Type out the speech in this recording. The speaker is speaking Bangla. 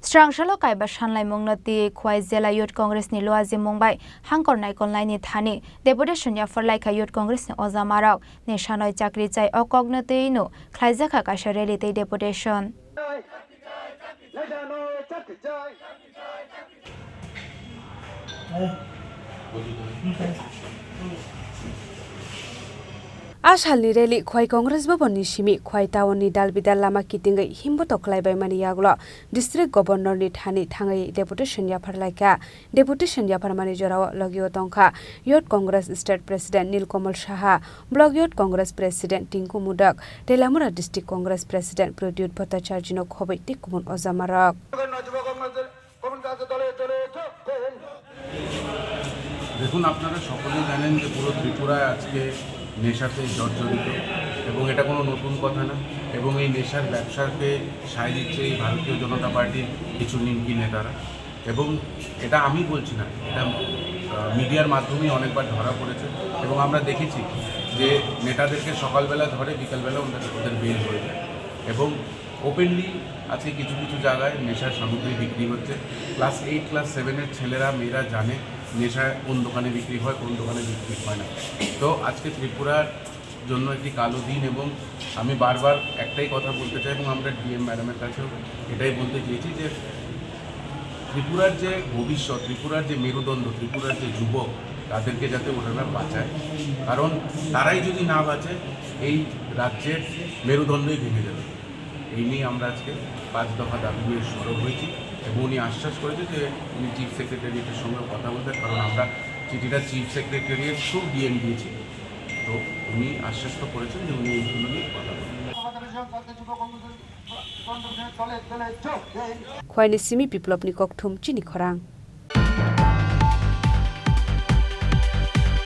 Srangsalo Kaiba Shanlai Mungnati Khowai Zela Youth Congress ni Twidulmungbai hangkhor naikonlai ni thani Deputation ya for like Youth Congress ni Ozamarok ni Shanoi Chakri Chai Okognati no Khlaijakha Kaisa rally te Deputation Ashalni rally Khowai Congress Bhavan ni simi Khowai town ni dalbidal lama kitingai himboto khlaibai mani yaglo District Governor ni thani thangai Deputation ya pharlaika Deputation ya pharmani jorao logio tongkha Youth Congress State President Nilkamal Saha Block Youth Congress President Tinku Mudak Telamura District Congress President Pradyut Bhattacharya no khobai tikumun Ozamarak দেখুন আপনারা সকলেই জানেন যে পুরো ত্রিপুরায় আজকে নেশাতে জর্জরিত এবং এটা কোনো নতুন কথা না এবং এই নেশার ব্যবসাকে সায় দিচ্ছে এই ভারতীয় জনতা পার্টির কিছু নিমকি নেতারা এবং এটা আমি বলছি না এটা মিডিয়ার মাধ্যমেই অনেকবার ধরা পড়েছে এবং আমরা দেখেছি যে নেতাদেরকে সকালবেলা ধরে বিকালবেলা ওদের বের হয়ে যায় এবং ওপেনলি আজকে কিছু কিছু জায়গায় নেশার সামগ্রী বিক্রি হচ্ছে ক্লাস 8 ক্লাস 7-এর ছেলেরা মেয়েরা জানে নেশা কোন দোকানে বিক্রি হয় কোন দোকানে বিক্রি হয় না তো আজকে ত্রিপুরার জন্য একটি কালো দিন এবং আমি বারবার একটাই কথা বলতে চাই এবং আমরা ডিএম ম্যাডামের কাছেও এটাই বলতে চেয়েছি যে ত্রিপুরার যে ভবিষ্যৎ ত্রিপুরার যে মেরুদণ্ড ত্রিপুরার যে যুবক তাদেরকে যাতে ওনারা বাঁচায় কারণ তারাই যদি না বাঁচে এই রাজ্যের মেরুদণ্ডই ভেঙে যাবে এই নিয়ে আমরা আজকে 5 দফা দাবি নিয়ে সরব হয়েছি এবং উনি আশ্বাস করেছে যে উনি চিফ সেক্রেটারিয়েটের সঙ্গে কথা বলবেন কারণ আমরা চিঠিটা চিফ সেক্রেটারিয়েট থ্রু ডিএম দিয়েছি তো উনি আশ্বস্ত করেছেন যে উনি এইগুলো নিয়ে কথা বলবেন Khowai ni simi biplopni kokthum Chini Khorang